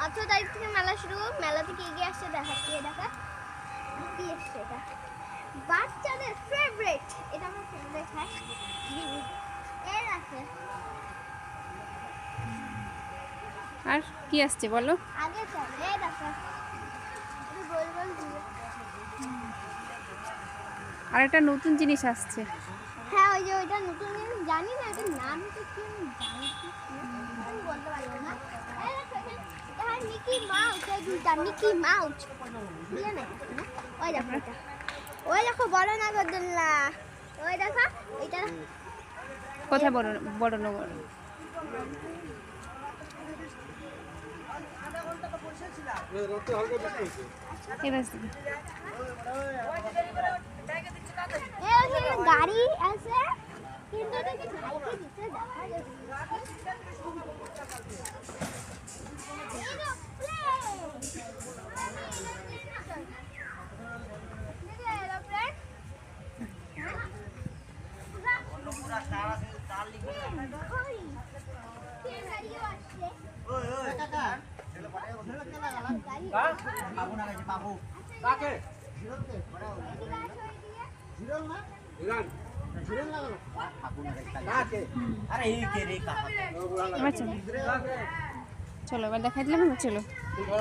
18 তারিখ থেকে মেলা শুরু। মেলা থেকে এগিয়ে আসছে, দেখাচ্ছি। দেখা কি এসছে, এটা বাচ্চাদের ফেভারিট। এটা আমার ফেভারিট। হ্যাঁ, এর আছে। আর কি আসছে বলো? আগে চলে দেখো, এটা গোল গোল ঘুরে। আর একটা নতুন জিনিস আসছে। হ্যাঁ, ওই যে ওইটা নতুন জিনিস, জানি না এটার নাম তো কি, আমি জানি কি আমি বলতে পারবো না। এই দেখো, এটা মিকি মাউস। এই দুইটা মিকি মাউস বুঝলে না? ওই দেখো এটা, ওই দেখো বড় নাগরদোলনা। ওই দেখো এটা কোথায় বড় বড় নগর? গাড়ি আছে, কিন্তু এটাকে ঢাইকে দিতে দেখা চলো এবার দেখাই দিলাম না, চলো। দেখো